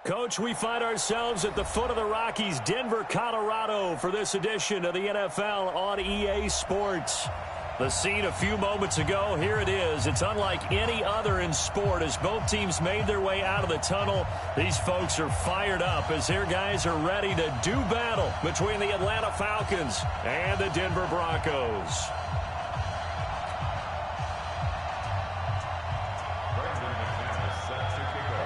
Coach, we find ourselves at the foot of the Rockies, Denver, Colorado, for this edition of the NFL on EA Sports. The scene a few moments ago, here it is. It's unlike any other in sport as both teams made their way out of the tunnel. These folks are fired up as their guys are ready to do battle between the Atlanta Falcons and the Denver Broncos.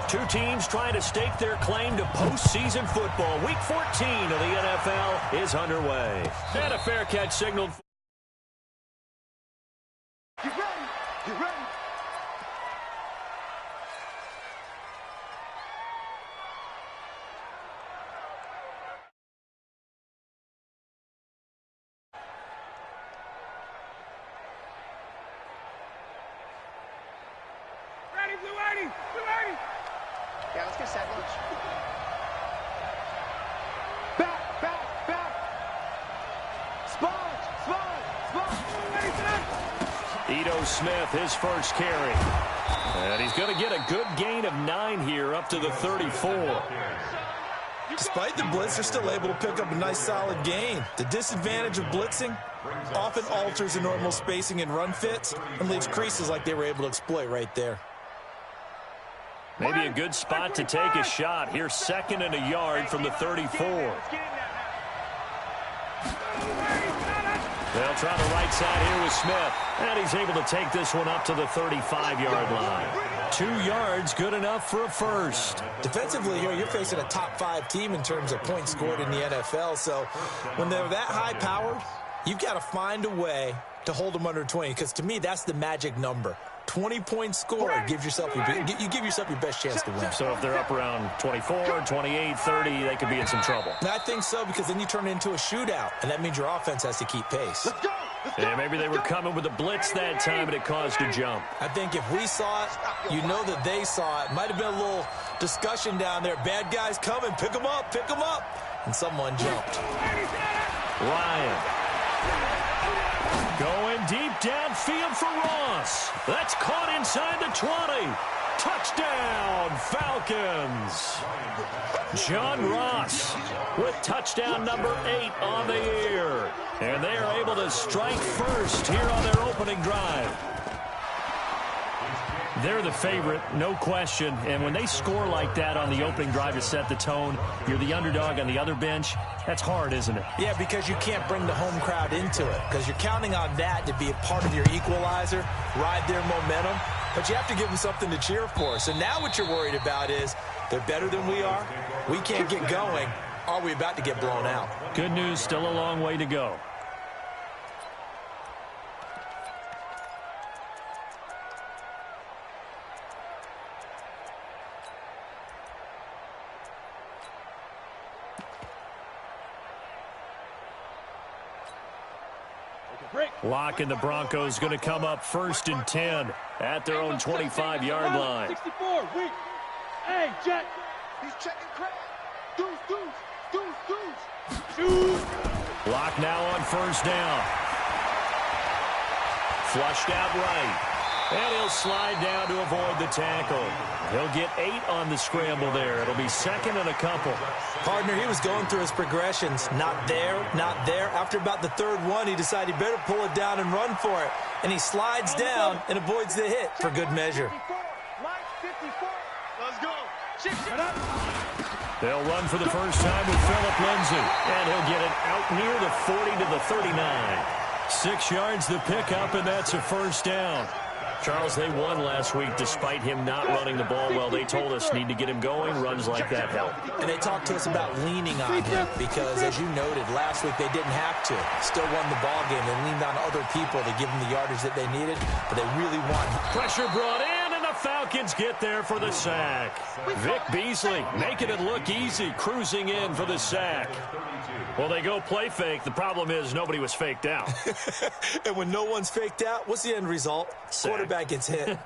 Two teams trying to stake their claim to postseason football. Week 14 of the NFL is underway. And a fair catch signaled. Get ready. Get ready. Ready, Blue 80. Blue 80. Yeah, let's get set. Back, back, back. Sponge. Ready, set. Ito Smith, his first carry. And he's going to get a good gain of 9 here up to the 34. Despite the blitz, they're still able to pick up a nice solid gain. The disadvantage of blitzing often alters the normal spacing and run fits and leaves creases like they were able to exploit right there. Maybe a good spot to take a shot. Here's 2nd and a yard from the 34. They'll try the right side here with Smith. And he's able to take this one up to the 35-yard line. 2 yards, good enough for a first. Defensively here, you're facing a top 5 team in terms of points scored in the NFL. So when they're that high-powered, you've got to find a way to hold them under 20. Because to me, that's the magic number. 20 points scored, you give yourself your best chance to win. So if they're up around 24, 28, 30, they could be in some trouble. And I think so, because then you turn it into a shootout, and that means your offense has to keep pace. Yeah, maybe they were coming with a blitz that time, and it caused a jump. I think if we saw it, you know that they saw it. Might have been a little discussion down there. Bad guys coming, pick them up. And someone jumped. Ryan. Going deep downfield for Ross. That's caught inside the 20. Touchdown, Falcons. John Ross with touchdown number 8 on the year. And they are able to strike first here on their opening drive. They're the favorite, no question. And when they score like that on the opening drive to set the tone, you're the underdog on the other bench. That's hard, isn't it? Yeah, because you can't bring the home crowd into it. Because you're counting on that to be a part of your equalizer, ride their momentum. But you have to give them something to cheer for. So now what you're worried about is they're better than we are. We can't get going. Are we about to get blown out? Good news, still a long way to go. Lock and the Broncos going to come up 1st and 10 at their own 25-yard line. 64, weak. Hey, Jet. He's checking crack. Deuce. Lock now on 1st down. Flushed out right. And he'll slide down to avoid the tackle. He'll get 8 on the scramble there. It'll be 2nd and a couple. Partner, he was going through his progressions. Not there. After about the 3rd one, he decided he better pull it down and run for it. And he slides down and avoids the hit for good measure. Let's go. They'll run for the first time with Phillip Lindsay. And he'll get it out near the 40 to the 39. 6 yards the pickup, and that's a 1st down. Charles, they won last week despite him not running the ball well. They told us need to get him going. Runs like that help. And they talked to us about leaning on him because, as you noted, last week they didn't have to. Still won the ball game. They leaned on other people to give them the yardage that they needed, but they really want. Pressure brought in, and the Falcons get there for the sack. Vic Beasley making it look easy, cruising in for the sack. Well, they go play fake. The problem is nobody was faked out. And when no one's faked out, what's the end result? Sack. Quarterback gets hit.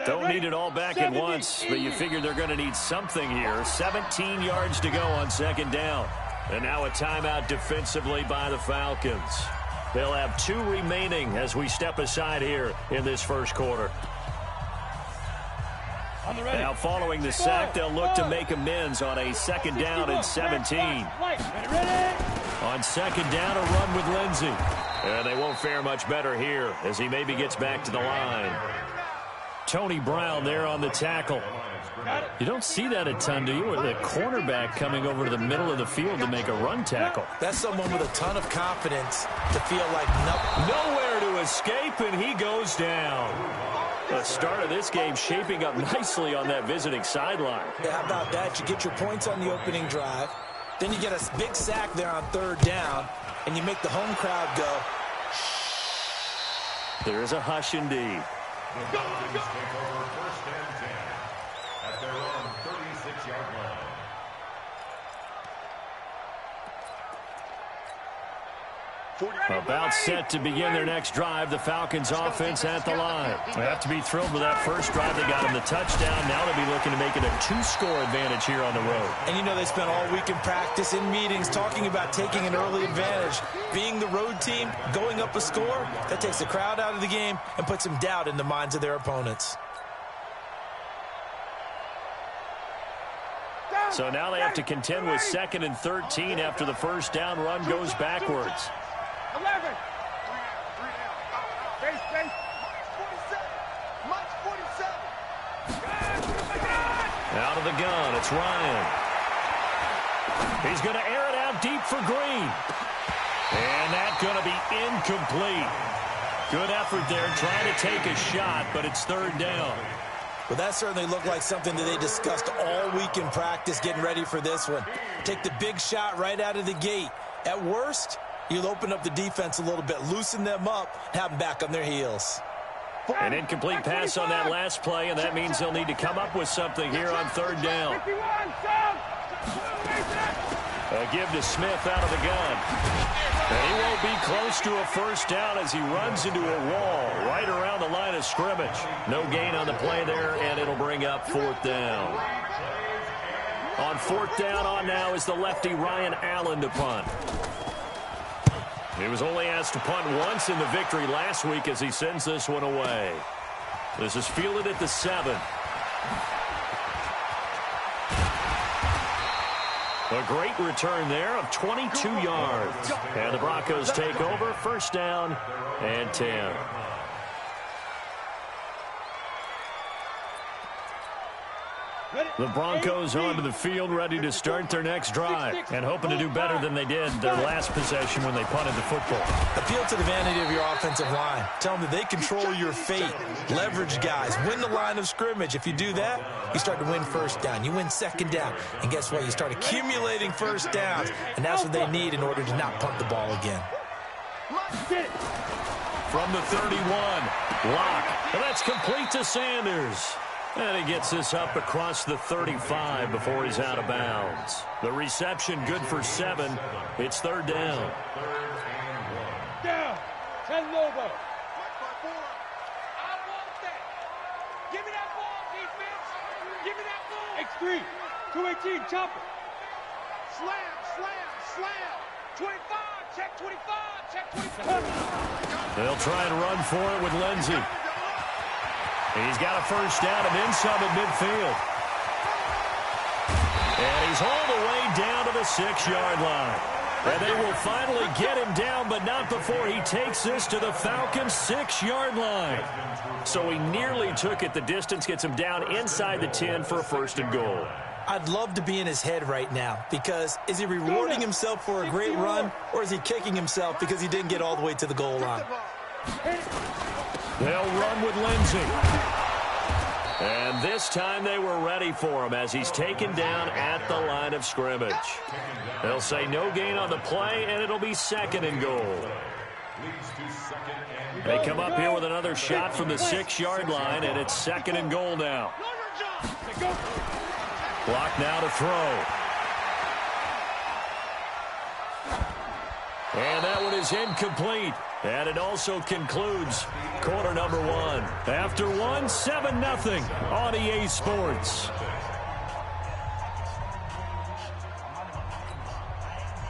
Don't need it all back at once, but you figure they're going to need something here. 17 yards to go on 2nd down. And now a timeout defensively by the Falcons. They'll have 2 remaining as we step aside here in this first quarter. Now following the sack, they'll look to make amends on a 2nd down and 17. On 2nd down, a run with Lindsey. And they won't fare much better here as he maybe gets back to the line. Tony Brown there on the tackle. You don't see that a ton, do you? With a cornerback coming over to the middle of the field to make a run tackle. That's someone with a ton of confidence to feel like nowhere to escape, and he goes down. The start of this game shaping up nicely on that visiting sideline. Yeah, how about that? You get your points on the opening drive. Then you get a big sack there on 3rd down, and you make the home crowd go. There is a hush indeed. The Falcons take over 1st and 10 at their own 36-yard line. About set to begin their next drive, the Falcons offense at the line. They have to be thrilled with that first drive. They got him the touchdown. Now they'll be looking to make it a 2-score advantage here on the road. And you know they spent all week in practice, in meetings, talking about taking an early advantage. Being the road team, going up a score, that takes the crowd out of the game and puts some doubt in the minds of their opponents. So now they have to contend with 2nd and 13 after the first down run goes backwards. 11. Face. March 47. Out of the gun, it's Ryan. He's going to air it out deep for Green. And that's going to be incomplete. Good effort there trying to take a shot, but it's 3rd down. Well, that certainly looked like something that they discussed all week in practice getting ready for this one. Take the big shot right out of the gate. At worst, you'll open up the defense a little bit, loosen them up, and have them back on their heels. An incomplete pass on that last play, and that means they'll need to come up with something here on 3rd down. A give to Smith out of the gun. And he won't be close to a first down as he runs into a wall right around the line of scrimmage. No gain on the play there, and it'll bring up 4th down. On 4th down on now is the lefty Ryan Allen to punt. He was only asked to punt once in the victory last week as he sends this one away. This is fielded at the 7. A great return there of 22 yards. And the Broncos take over, 1st down and 10. The Broncos onto the field, ready to start their next drive, and hoping to do better than they did their last possession when they punted the football. Appeal to the vanity of your offensive line. Tell them that they control your fate. Leverage guys. Win the line of scrimmage. If you do that, you start to win 1st down. You win 2nd down. And guess what? You start accumulating 1st downs, and that's what they need in order to not punt the ball again. From the 31, Locke. And that's complete to Sanders. And he gets this up across the 35 before he's out of bounds. The reception good for 7. It's 3rd down. Down. 10 Lobo. I want that. Give me that ball, defense. Give me that ball. X3. 218. Chop it. Slam. 25. Check 25. Check 25. They'll try and run for it with Lindsey. He's got a first down and then some at midfield. And he's all the way down to the 6-yard line. And they will finally get him down, but not before he takes this to the Falcons' 6-yard line. So he nearly took it the distance, gets him down inside the 10 for a 1st and goal. I'd love to be in his head right now because is he rewarding himself for a great run or is he kicking himself because he didn't get all the way to the goal line? They'll run with Lindsey. And this time they were ready for him as he's taken down at the line of scrimmage. They'll say no gain on the play, and it'll be 2nd and goal. They come up here with another shot from the 6-yard line, and it's 2nd and goal now. Clock now to throw. And that one is incomplete. And it also concludes quarter number 1. After 1, 7-0 on EA Sports.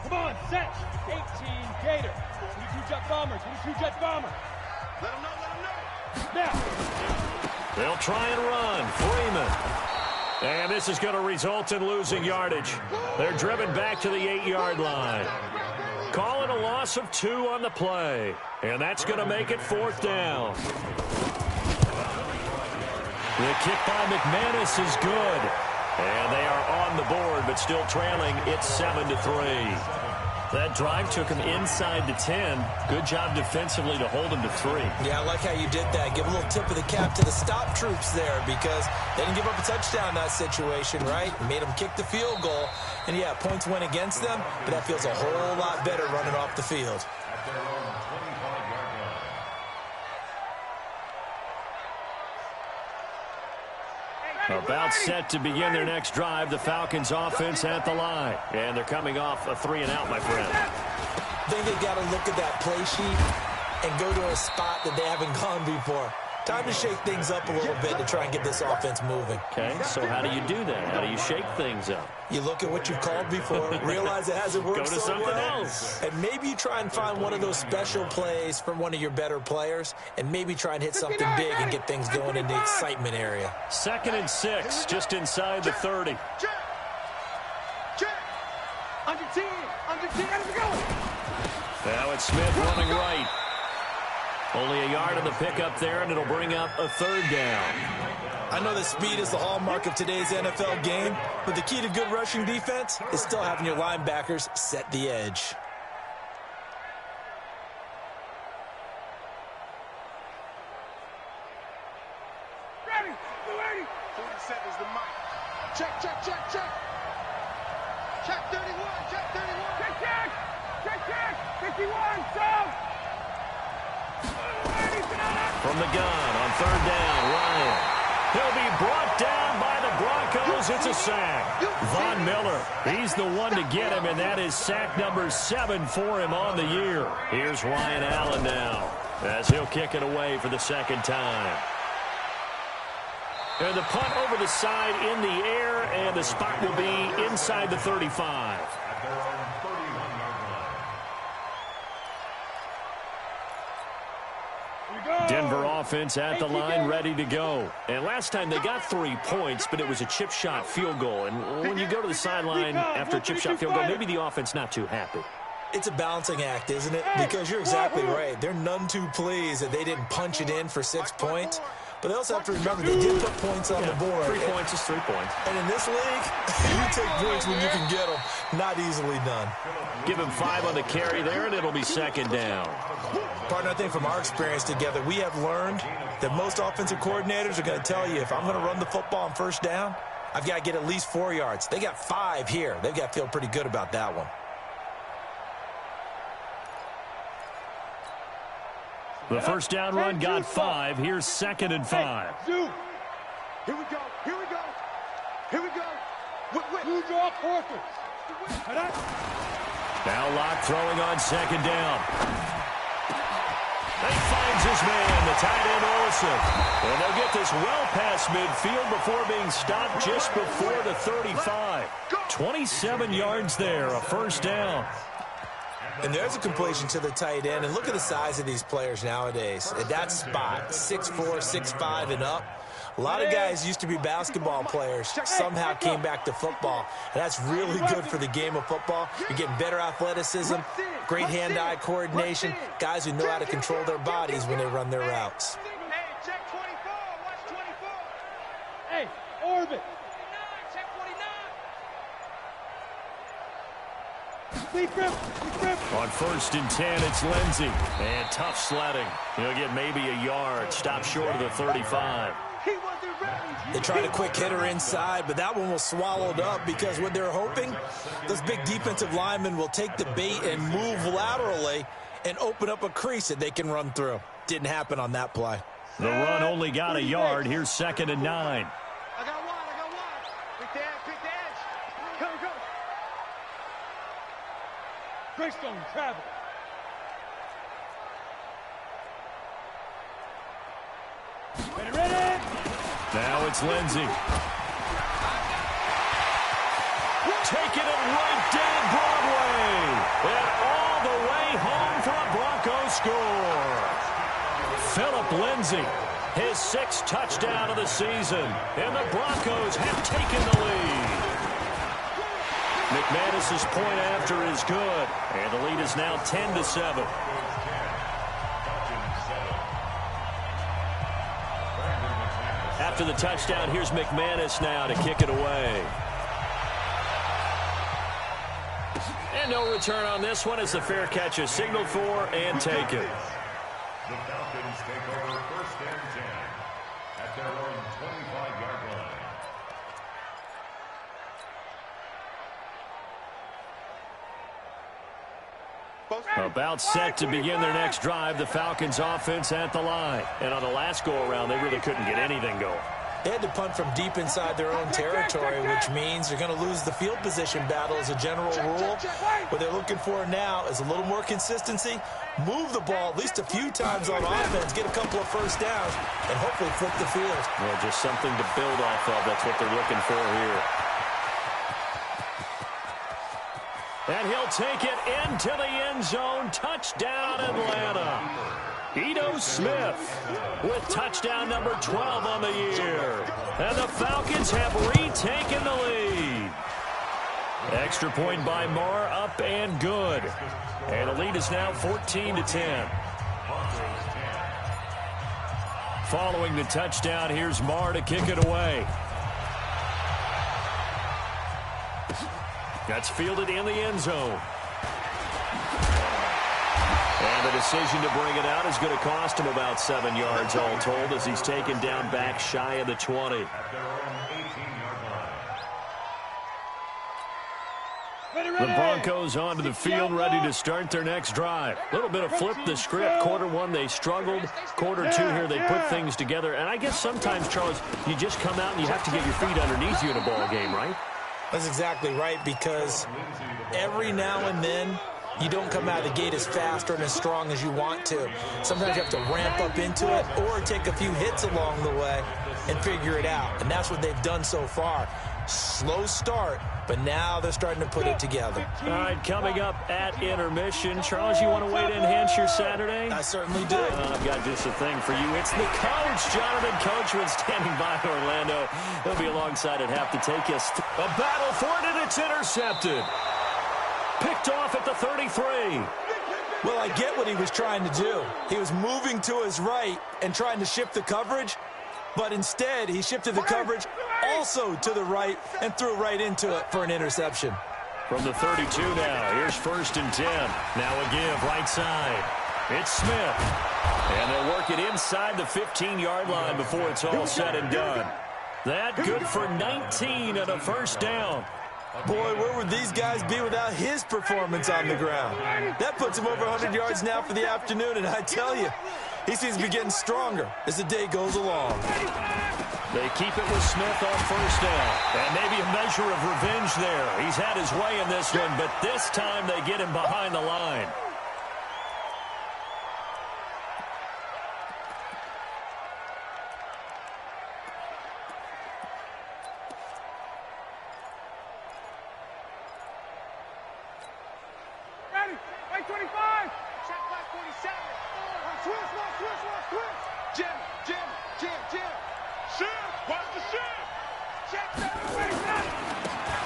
Come on, set. 18 Gator. 22 jet bombers. With the 2 jet bombers. Let them know. Now. They'll try and run. Freeman. And this is going to result in losing yardage. They're driven back to the 8-yard line. Calling a loss of 2 on the play. And that's going to make it 4th down. The kick by McManus is good. And they are on the board, but still trailing. It's 7-3. That drive took him inside the 10. Good job defensively to hold him to 3. Yeah, I like how you did that. Give a little tip of the cap to the stop troops there because they didn't give up a touchdown in that situation, right? Made them kick the field goal. And, yeah, points went against them, but that feels a whole lot better running off the field. About set to begin their next drive, the Falcons offense at the line. And they're coming off a 3-and-out, my friend. I think they got to look at that play sheet and go to a spot that they haven't gone before. Time to shake things up a little bit to try and get this offense moving. Okay, so how do you do that? How do you shake things up? You look at what you've called before, realize it hasn't worked Go to so something well, else. and maybe you try and find one of those special plays from one of your better players, and maybe try and hit something big and get things going in the excitement area. 2nd and 6, just inside the 30. Check. Under 10. Let's go. Now it's Smith running right. Only a yard on the pickup there, and it'll bring up a 3rd down. I know that speed is the hallmark of today's NFL game, but the key to good rushing defense is still having your linebackers set the edge. Ready. 47 is the mic. Check. Check 31. Check. 51. Stop. From the gun on 3rd down, Ryan. He'll be brought down by the Broncos. It's a sack. Von Miller, he's the one to get him, and that is sack number 7 for him on the year. Here's Ryan Allen now as he'll kick it away for the 2nd time. And the punt over the side in the air, and the spot will be inside the 35. Denver offense at the line, ready to go. And last time they got 3 points, but it was a chip shot field goal. And when you go to the sideline after a chip shot field goal, maybe the offense not too happy. It's a balancing act, isn't it? Because you're exactly right. They're none too pleased that they didn't punch it in for 6 points. But they also have to remember they did put points on the board. 3 points is 3 points. And in this league, you take points when you can get them. Not easily done. Give him 5 on the carry there, and it'll be 2nd down. Partner, I think from our experience together, we have learned that most offensive coordinators are going to tell you, if I'm going to run the football on 1st down, I've got to get at least 4 yards. They got 5 here. They've got to feel pretty good about that one. The 1st down run got 5. Here's 2nd and 5. Here we go. Who's your quarters? Now Locke throwing on 2nd down. He finds his man, the tight end Olsen. And they'll get this well past midfield before being stopped just before the 35. 27 yards there, a 1st down. And there's a completion to the tight end. And look at the size of these players nowadays. At that spot, 6'4", 6'5", and up. A lot of guys used to be basketball players, somehow came back to football. And that's really good for the game of football. You're getting better athleticism, great hand-eye coordination, guys who know how to control their bodies when they run their routes. Hey, check 24. Watch 24. Hey, orbit. Check 49. On 1st and 10, it's Lindsey. And tough sledding. He'll get maybe a yard. Stop short of the 35. They tried a quick hitter inside, but that one was swallowed up because what they're hoping, those big defensive linemen will take the bait and move laterally and open up a crease that they can run through. Didn't happen on that play. The run only got a yard. Here's 2nd and 9. I got one. Pick the edge. Go. Greystone, travel. Ready? Now it's Lindsey. Taking it right down Broadway. And all the way home for a Broncos score. Phillip Lindsay, his 6th touchdown of the season, and the Broncos have taken the lead. McManus's point after is good, and the lead is now 10-7. After the touchdown, here's McManus now to kick it away. And no return on this one as the fair catch is signaled for and taken. The Falcons take over 1st and 10 at their own 25-yard line. About set to begin their next drive, the Falcons offense at the line. And on the last go-around, they really couldn't get anything going. They had to punt from deep inside their own territory, which means they're going to lose the field position battle as a general rule. What they're looking for now is a little more consistency, move the ball at least a few times on offense, get a couple of first downs, and hopefully flip the field. Well, just something to build off of. That's what they're looking for here. And he'll take it into the end zone. Touchdown, Atlanta. Ito Smith with touchdown number 12 on the year. And the Falcons have retaken the lead. Extra point by Marr, up and good. And the lead is now 14-10. Following the touchdown, here's Marr to kick it away. That's fielded in the end zone. And the decision to bring it out is going to cost him about 7 yards all told as he's taken down back shy of the 20. The Broncos onto the field, ready to start their next drive. A little bit of flip the script. Quarter one, they struggled. Quarter two here, they put things together. And I guess sometimes, Charles, you just come out and you have to get your feet underneath you in a ball game, right? That's exactly right, because every now and then you don't come out of the gate as fast or as strong as you want to. Sometimes you have to ramp up into it or take a few hits along the way and figure it out. And that's what they've done so far. Slow start, but now they're starting to put it together. All right, coming up at intermission. Charles, you want to wait to enhance your Saturday? I certainly do. I've got just a thing for you. It's the coach, Jonathan Coachman, standing by Orlando. He'll be alongside at half to take us. A battle for it, and it's intercepted. Picked off at the 33. Well, I get what he was trying to do. He was moving to his right and trying to shift the coverage, but instead he shifted the coverage also to the right and threw right into it for an interception. From the 32 now, here's 1st and 10. Now a give right side. It's Smith. And they'll work it inside the 15-yard line before it's all said and done. That good for 19 and a first down. Boy, where would these guys be without his performance on the ground? That puts him over 100 yards now for the afternoon, and I tell you, he seems to be getting stronger as the day goes along. They keep it with Smith on first down. And maybe a measure of revenge there. He's had his way in this one, but this time they get him behind the line. Ready, 25. Check back 47. Switch. Jim. Shift, watch the shift. Check that.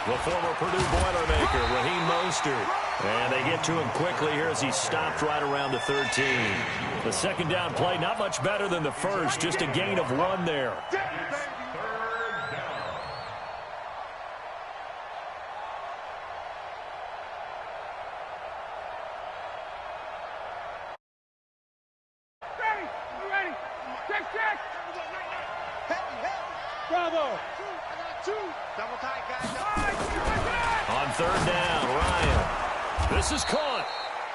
The former Purdue Boilermaker, Raheem Mostert. And they get to him quickly here as he stopped right around the 13. The second down play, not much better than the first, just a gain of 1 there. Ready. Check. Bravo. Double tight, guys. On third down, Ryan. This is caught.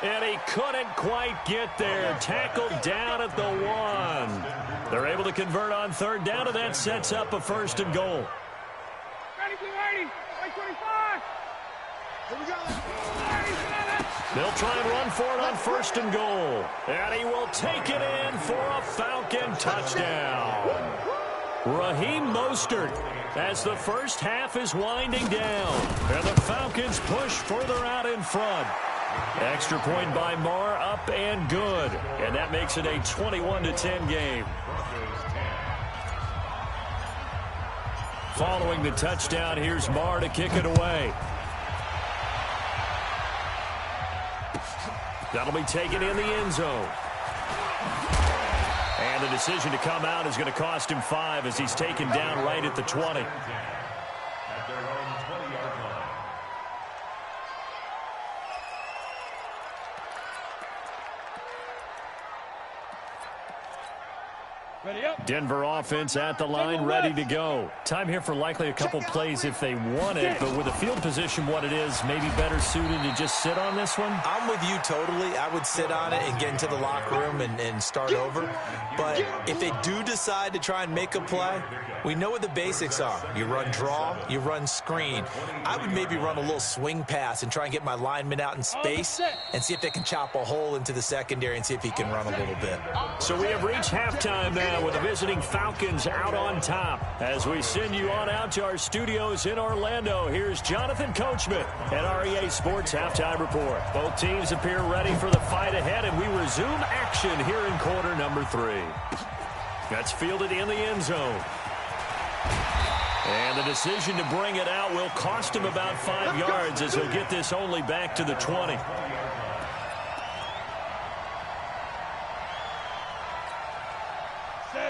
And he couldn't quite get there. Tackled down at the 1. They're able to convert on third down, and that sets up a 1st and goal. Ready. 25. Here we go. They'll try and run for it on 1st and goal. And he will take it in for a Falcon touchdown. Raheem Mostert as the first half is winding down. And the Falcons push further out in front. Extra point by Marr, up and good. And that makes it a 21-10 game. Following the touchdown, here's Marr to kick it away. That'll be taken in the end zone. And the decision to come out is going to cost him 5 as he's taken down right at the 20. At their own 20-yard line. Ready up. Denver offense at the line, ready to go. Time here for likely a couple plays if they want it, but with the field position what it is, maybe better suited to just sit on this one? I'm with you totally. I would sit on it and get into the locker room and start over. But if they do decide to try and make a play, we know what the basics are. You run draw, you run screen. I would maybe run a little swing pass and try and get my lineman out in space and see if they can chop a hole into the secondary and see if he can run a little bit. So we have reached halftime now with the visiting Falcons out on top. As we send you on out to our studios in Orlando, here's Jonathan Coachman at REA Sports Halftime Report. Both teams appear ready for the fight ahead, and we resume action here in quarter number 3. That's fielded in the end zone. And the decision to bring it out will cost him about 5 yards as he'll get this only back to the 20.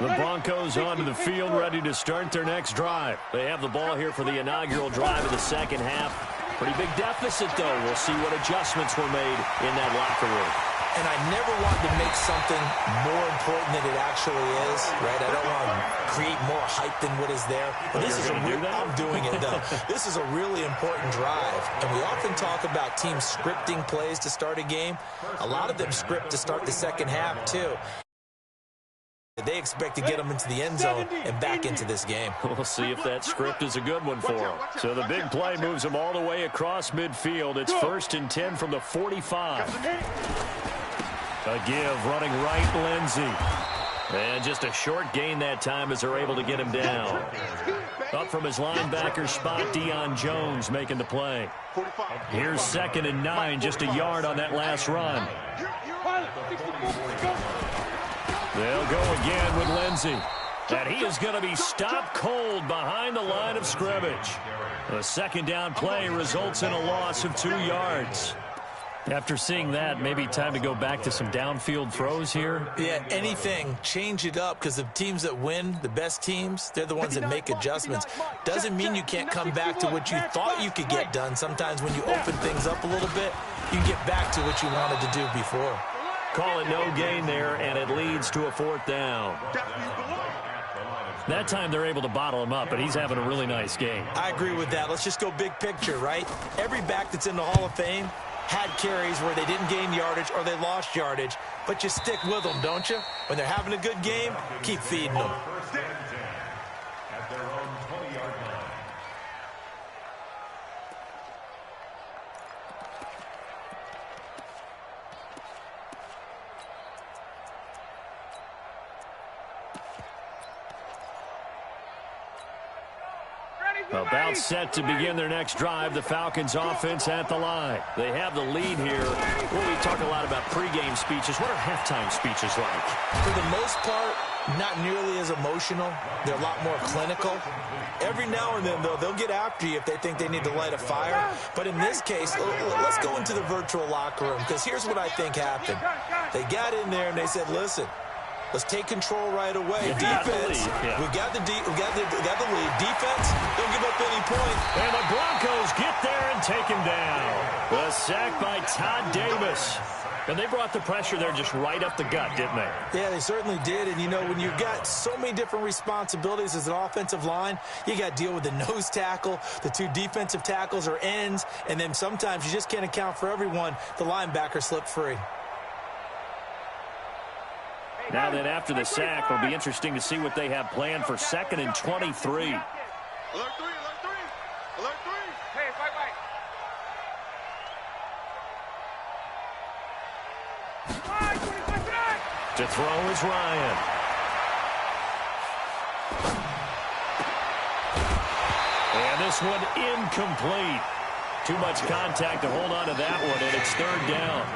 The Broncos onto the field, ready to start their next drive. They have the ball here for the inaugural drive of the second half. Pretty big deficit, though. We'll see what adjustments were made in that locker room. And I never want to make something more important than it actually is, right? I don't want to create more hype than what is there. But this is I'm doing it, though. This is a really important drive. And we often talk about teams scripting plays to start a game. A lot of them script to start the second half, too. They expect to get them into the end zone and back into this game. We'll see if that script is a good one for them. So the big play moves them all the way across midfield. It's 1st and 10 from the 45. A give, running right, Lindsey. And just a short gain that time as they're able to get him down. Up from his linebacker spot, Deion Jones making the play. Here's 2nd and 9, just a yard on that last run. They'll go again with Lindsey. And he is going to be stopped cold behind the line of scrimmage. The second down play results in a loss of 2 yards. After seeing that, maybe time to go back to some downfield throws here. Yeah, anything. Change it up, because the teams that win, the best teams, they're the ones that make adjustments. Doesn't mean you can't come back to what you thought you could get done. Sometimes when you open things up a little bit, you can get back to what you wanted to do before. Call it no gain there, and it leads to a 4th down. That time they're able to bottle him up, but he's having a really nice game. I agree with that. Let's just go big picture, right? Every back that's in the Hall of Fame had carries where they didn't gain yardage or they lost yardage, but you stick with them, don't you? When they're having a good game, keep feeding them. At their own 20-yard line. About set to begin their next drive, the Falcons offense at the line. They have the lead here. Well, we talk a lot about pregame speeches. What are halftime speeches like? For the most part, not nearly as emotional. They're a lot more clinical. Every now and then, though, they'll get after you if they think they need to light a fire. But in this case, let's go into the virtual locker room, because here's what I think happened. They got in there and they said, listen, let's take control right away. Defense, we got the lead. Defense, don't give up any point. And the Broncos get there and take him down. The sack by Todd Davis. And they brought the pressure there just right up the gut, didn't they? Yeah, they certainly did. And, you know, when you've got so many different responsibilities as an offensive line, you got to deal with the nose tackle, the 2 defensive tackles or ends, and then sometimes you just can't account for everyone. The linebacker slipped free. Now then, after the sack, it'll be interesting to see what they have planned for 2nd and 23. Alert 3, alert 3. Alert 3. Hey, fight. To throw is Ryan. And this one incomplete. Too much contact to hold on to that one, and it's third down.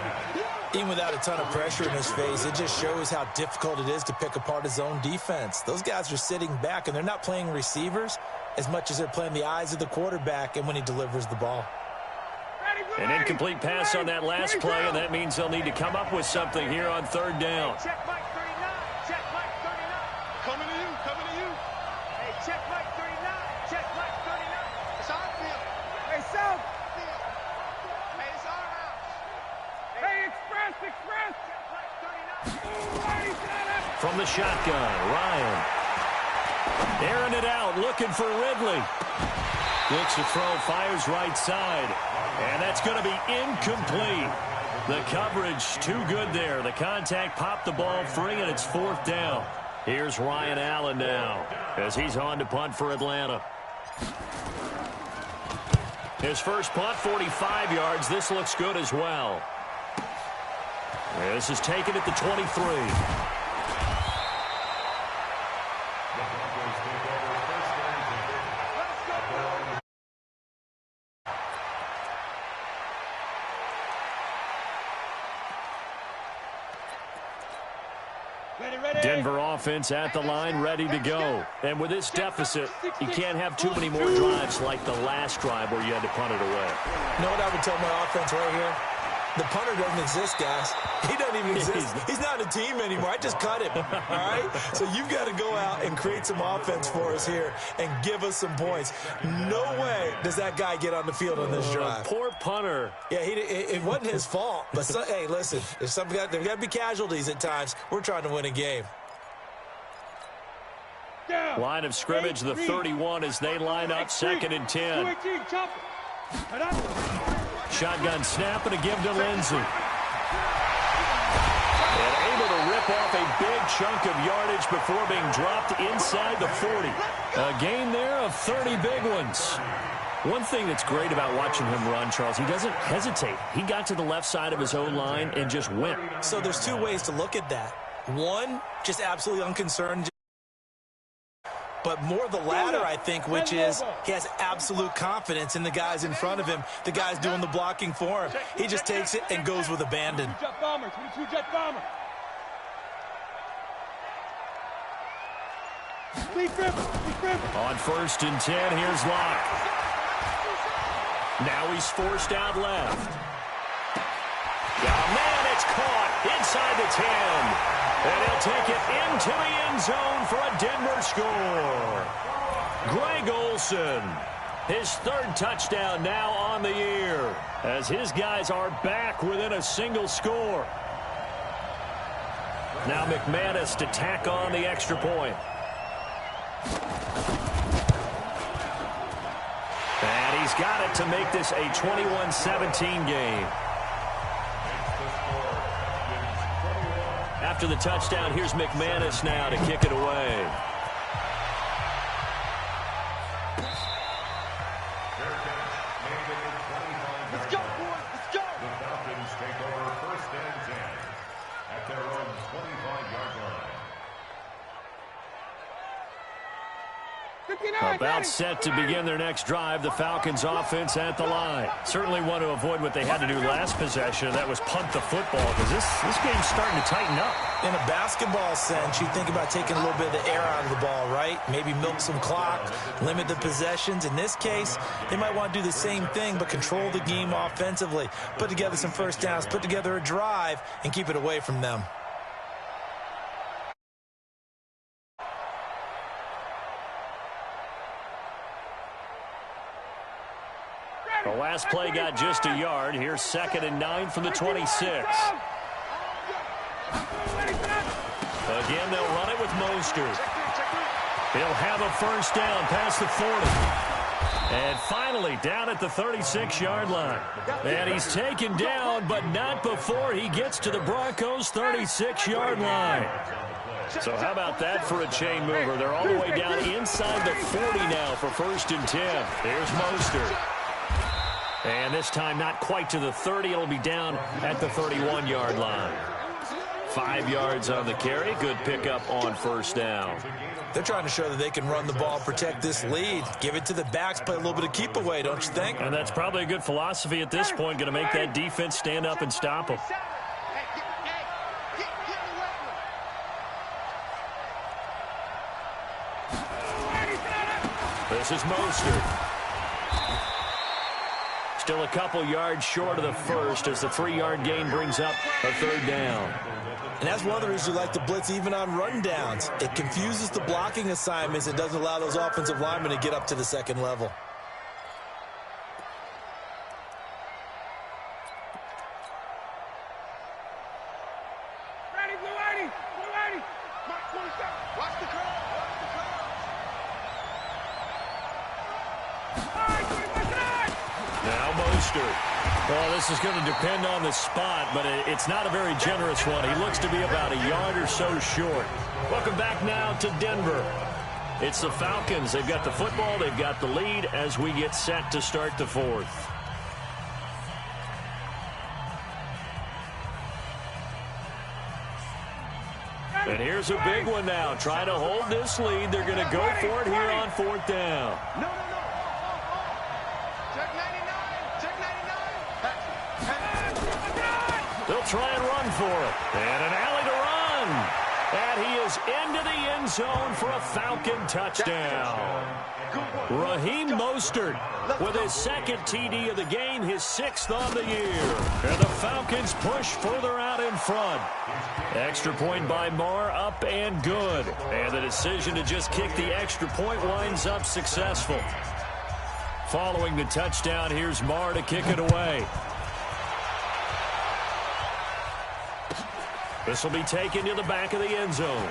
Even without a ton of pressure in his face, it just shows how difficult it is to pick apart his own defense. Those guys are sitting back, and they're not playing receivers as much as they're playing the eyes of the quarterback and when he delivers the ball. An incomplete pass on that last play, and that means they'll need to come up with something here on third down. Check Mike 39. Check Mike 39. Coming to you. Coming to you. Hey, check Mike 39. Check Mike 39. It's our field. Hey, South. Hey, it's our house. Hey, Express. Check Mike 39. From the shotgun, Ryan. Airing it out, looking for Ridley. Looks to throw, fires right side. And that's going to be incomplete. The coverage too good there. The contact popped the ball free, and it's fourth down. Here's Ryan Allen now as he's on to punt for Atlanta. His first punt, 45 yards. This looks good as well. This is taken at the 23. Denver offense at the line, ready to go. And with this deficit, you can't have too many more drives like the last drive where you had to punt it away. You know what I would tell my offense right here? The punter doesn't exist, guys. He doesn't even exist. He's not a team anymore. I just cut him, all right? So you've got to go out and create some offense for us here and give us some points. No way does that guy get on the field on this drive. Poor punter. Yeah, it wasn't his fault. But, hey, listen, there's got to be casualties at times. We're trying to win a game. Line of scrimmage, the 31 as they line up, second and 10. Shotgun snap and a give to Lindsey. And able to rip off a big chunk of yardage before being dropped inside the 40. A gain there of 30 big ones. One thing that's great about watching him run, Charles, he doesn't hesitate. He got to the left side of his own line and just went. So there's two ways to look at that. One, just absolutely unconcerned. But more the latter, I think, which is he has absolute confidence in the guys in front of him, the guys doing the blocking for him. He just takes it and goes with abandon. On first and 10, here's Locke. Now he's forced out left. Oh, man, it's caught inside the 10. And he'll take it into the end zone for a Denver score. Greg Olsen, his third touchdown now on the year, as his guys are back within a single score. Now McManus to tack on the extra point. And he's got it to make this a 21-17 game. After the touchdown, here's McManus now to kick it away. Let's go, boys. Let's go. The Falcons take over first and 10 at their own 25-yard line. About set to begin their next drive. The Falcons offense at the line. Certainly want to avoid what they had to do last possession. That was punt the football, because this game's starting to tighten up. In a basketball sense, you think about taking a little bit of the air out of the ball, right? Maybe milk some clock, limit the possessions. In this case, they might want to do the same thing, but control the game offensively. Put together some first downs, put together a drive, and keep it away from them. The last play got just a yard. Here's second and 9 from the 26. Again, they'll run it with Mostert. He'll have a first down past the 40. And finally, down at the 36-yard line. And he's taken down, but not before he gets to the Broncos' 36-yard line. So how about that for a chain mover? They're all the way down inside the 40 now for first and 10. Here's Mostert. And this time not quite to the 30. It'll be down at the 31-yard line. 5 yards on the carry. Good pickup on first down. They're trying to show that they can run the ball, protect this lead. Give it to the backs, play a little bit of keep away, don't you think? And that's probably a good philosophy at this point. Going to make that defense stand up and stop them. This is Mostert. Still a couple yards short of the first as the 3-yard gain brings up a third down. And that's one of the reasons you like to blitz even on run downs. It confuses the blocking assignments. It doesn't allow those offensive linemen to get up to the second level. Ready, Blue 80! Blue 80! Mark 27! Watch the curl! Watch the curl! All right, 25 Now Mostert. Well, this is going to depend on the spot, but it's not a very generous one. He looks to be about a yard or so short. Welcome back now to Denver. It's the Falcons. They've got the football. They've got the lead as we get set to start the fourth. And here's a big one now. Trying to hold this lead. They're going to go for it here on fourth down. No. Check 99. Check 99. They'll try and run for it. And an alley to run. And he is into the end zone for a Falcon touchdown. Raheem Mostert with his second TD of the game, his 6th on the year. And the Falcons push further out in front. Extra point by Marr, up and good. And the decision to just kick the extra point winds up successful. Following the touchdown, here's Marr to kick it away. This will be taken to the back of the end zone.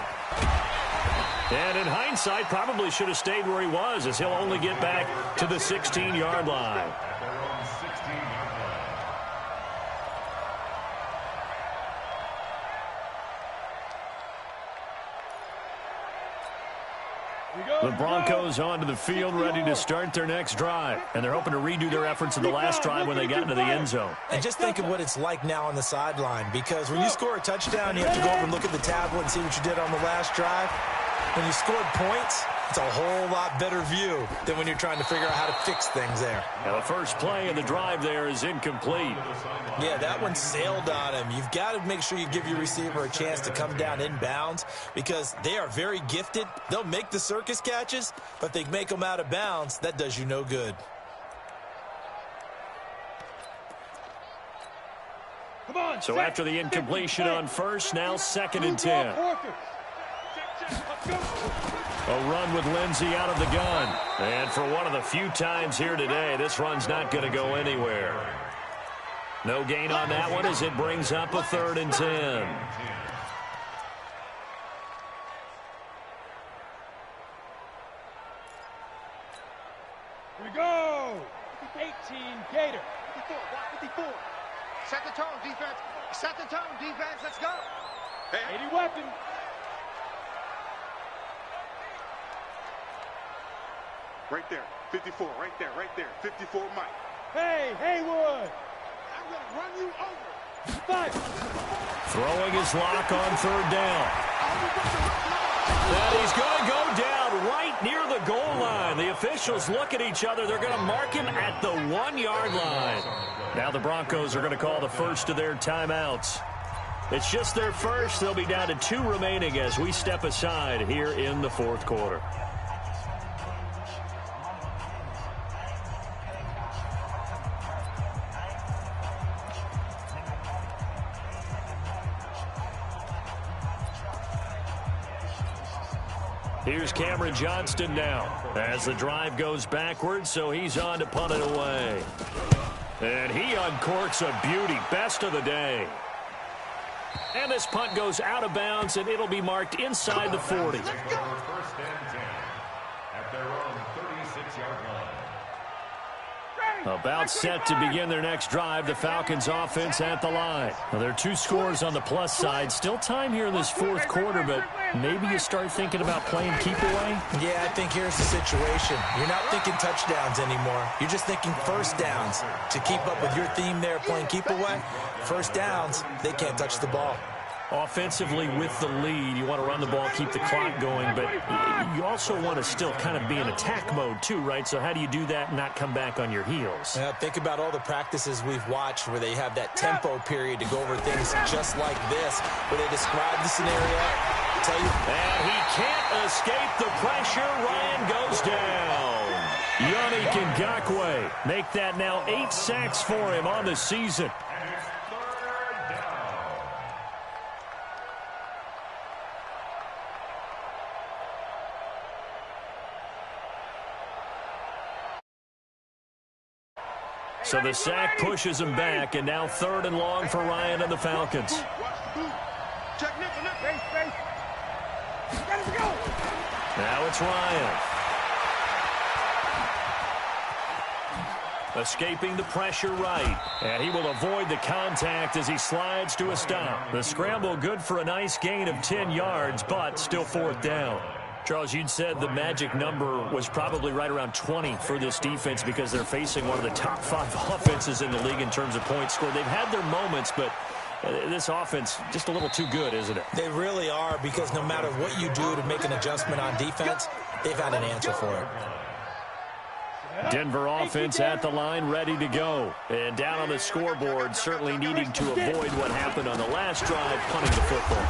And in hindsight, probably should have stayed where he was, as he'll only get back to the 16-yard line. The Broncos onto the field, ready to start their next drive. And they're hoping to redo their efforts in the last drive when they got into the end zone. And just think of what it's like now on the sideline, because when you score a touchdown, you have to go over and look at the tablet and see what you did on the last drive. When you scored points, it's a whole lot better view than when you're trying to figure out how to fix things there. Now the first play of the drive there is incomplete. Yeah, that one sailed on him. You've got to make sure you give your receiver a chance to come down inbounds, because they are very gifted. They'll make the circus catches, but they make them out of bounds. That does you no good. Come on. So after the incompletion on first, now 2nd and 10. A run with Lindsey out of the gun. And for one of the few times here today, this run's not going to go anywhere. No gain on that one as it brings up a 3rd and 10. Here we go. 18 Gator. 54. Set the tone, defense. Set the tone, defense. Let's go. 80 weapon. Right there, 54, right there, 54 Mike. Hey, Haywood. I'm going to run you over. 5. Throwing his lock on 3rd down. And he's going to go down right near the goal line. The officials look at each other. They're going to mark him at the 1-yard line. Now the Broncos are going to call the first of their timeouts. It's just their first. They'll be down to 2 remaining as we step aside here in the 4th quarter. Here's Cameron Johnston now as the drive goes backwards, so he's on to punt it away. And he uncorks a beauty. Best of the day. And this punt goes out of bounds, and it'll be marked inside the 40. First and 10 at their own 36-yard line. About set to begin their next drive, the Falcons offense at the line. Well, there are 2 scores on the plus side. Still time here in this 4th quarter, but maybe you start thinking about playing keep away? Yeah, I think here's the situation. You're not thinking touchdowns anymore. You're just thinking first downs. To keep up with your theme there, playing keep away, first downs, they can't touch the ball. Offensively with the lead, you want to run the ball, keep the clock going, but you also want to still kind of be in attack mode too, right? So how do you do that and not come back on your heels? Yeah, think about all the practices we've watched where they have that tempo period to go over things just like this, where they describe the scenario, tell you. And he can't escape the pressure. Ryan goes down. Yannick Ngakoue make that now 8 sacks for him on the season. So the sack pushes him back, and now 3rd and long for Ryan and the Falcons. Now it's Ryan. Escaping the pressure right, and he will avoid the contact as he slides to a stop. The scramble good for a nice gain of 10 yards, but still 4th down. Charles, you'd said the magic number was probably right around 20 for this defense because they're facing one of the top 5 offenses in the league in terms of points scored. They've had their moments, but this offense just a little too good, isn't it? They really are, because no matter what you do to make an adjustment on defense, they've had an answer for it. Denver offense at the line, ready to go. And down on the scoreboard, certainly needing to avoid what happened on the last drive, punting the football.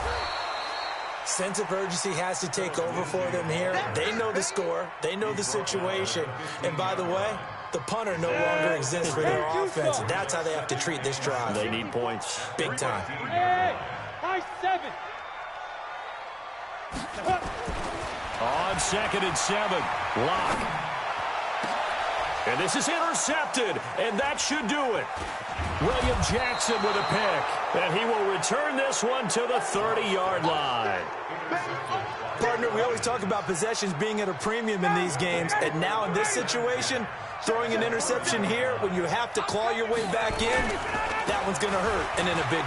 Sense of urgency has to take over for them here. They know the score. They know the situation. And by the way, the punter no longer exists for their offense. And that's how they have to treat this drive. They need points. Big time. High 7. On 2nd and 7. Lock. And this is intercepted, and that should do it. William Jackson with a pick, and he will return this one to the 30-yard line. Partner, we always talk about possessions being at a premium in these games, and now in this situation, throwing an interception here when you have to claw your way back in, that one's going to hurt, and in a big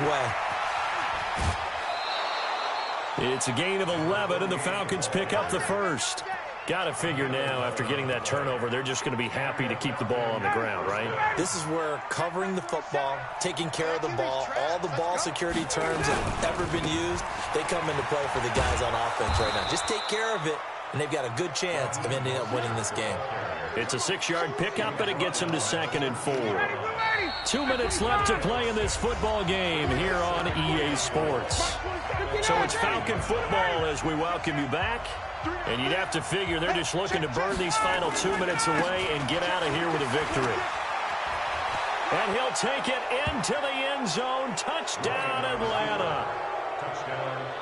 way. It's a gain of 11, and the Falcons pick up the first. Got to figure now, after getting that turnover, they're just going to be happy to keep the ball on the ground, right? This is where covering the football, taking care of the ball, all the ball security terms that have ever been used, they come into play for the guys on offense right now. Just take care of it, and they've got a good chance of ending up winning this game. It's a 6-yard pickup, and it gets them to 2nd and 4. 2 minutes left to play in this football game here on EA Sports. So it's Falcon football as we welcome you back. And you'd have to figure they're just looking to burn these final 2 minutes away and get out of here with a victory. And he'll take it into the end zone. Touchdown, Atlanta.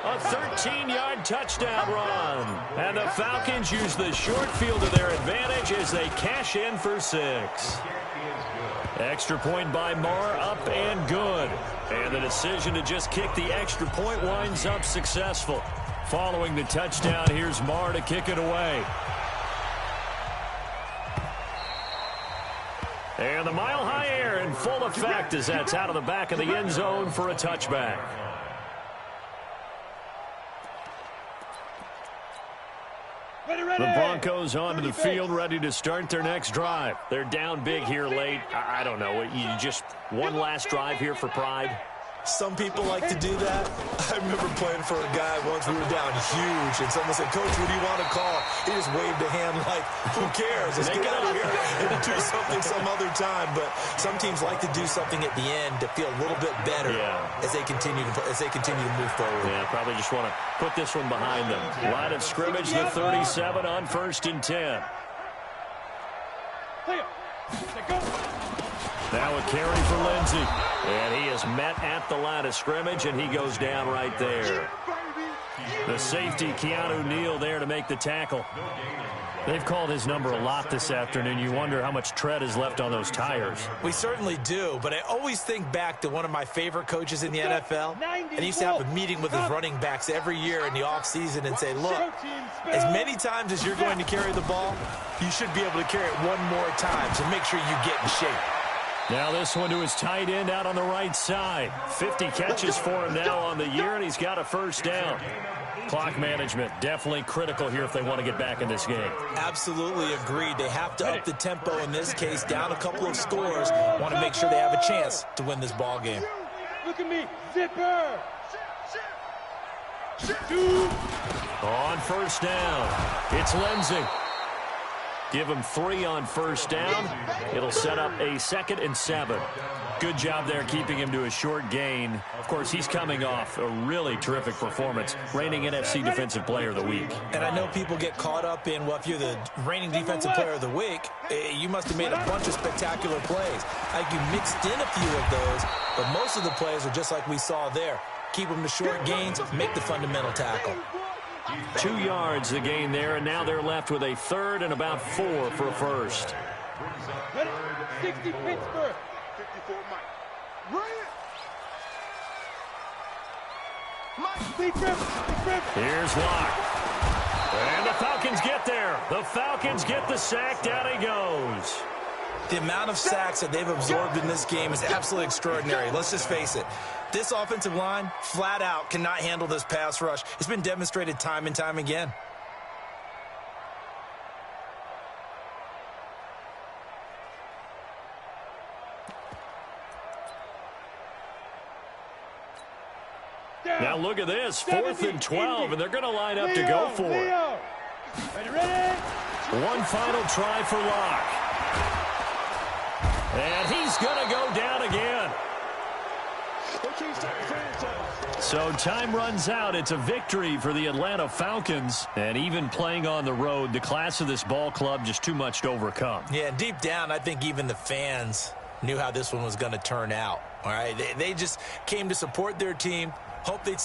A 13-yard touchdown run. And the Falcons use the short field to their advantage as they cash in for 6. Extra point by Marr, up and good. And the decision to just kick the extra point winds up successful. Following the touchdown, here's Marr to kick it away. And the mile-high air in full effect as that's out of the back of the end zone for a touchback. The Broncos onto the field, ready to start their next drive. They're down big here late. I don't know. You just one last drive here for pride. Some people like to do that. I remember playing for a guy once. We were down huge, and someone said, "Coach, what do you want to call?" He just waved a hand like, "Who cares? Let's get out of here and do something some other time." But some teams like to do something at the end to feel a little bit better as they continue to move forward. Yeah, probably just want to put this one behind them. Line of scrimmage, the 37 on 1st and 10. Now a carry for Lindsey. And he is met at the line of scrimmage, and he goes down right there. The safety, Keanu Neal, there to make the tackle. They've called his number a lot this afternoon. You wonder how much tread is left on those tires. We certainly do, but I always think back to one of my favorite coaches in the NFL, and he used to have a meeting with his running backs every year in the offseason and say, look, as many times as you're going to carry the ball, you should be able to carry it one more time, so make sure you get in shape. Now this one to his tight end out on the right side. 50 catches for him now on the year, and he's got a first down. Clock management definitely critical here if they want to get back in this game. Absolutely agreed. They have to up the tempo in this case, down a couple of scores. Want to make sure they have a chance to win this ball game. Look at me, zipper. On first down, it's Lindsay. Give him 3 on first down. It'll set up a 2nd and 7. Good job there keeping him to a short gain. Of course, he's coming off a really terrific performance, reigning NFC Defensive Player of the Week. And I know people get caught up in, well, if you're the reigning Defensive Player of the Week, you must have made a bunch of spectacular plays. Like you mixed in a few of those, but most of the plays are just like we saw there. Keep them to short gains, make the fundamental tackle. 2 yards the gain there, and now they're left with a 3rd and about 4 for a first. 60 Pittsburgh. 54 Mike. Here's Locke. And the Falcons get there. The Falcons get the sack. Down he goes. The amount of sacks that they've absorbed in this game is absolutely extraordinary. Let's just face it. This offensive line, flat out, cannot handle this pass rush. It's been demonstrated time and time again. Now look at this, 4th and 12, and they're going to line up to go for it. One final try for Locke. And he's going to go down again. So time runs out. It's a victory for the Atlanta Falcons. And even playing on the road, the class of this ball club just too much to overcome. Yeah, deep down, I think even the fans knew how this one was going to turn out. All right, they just came to support their team. Hope they'd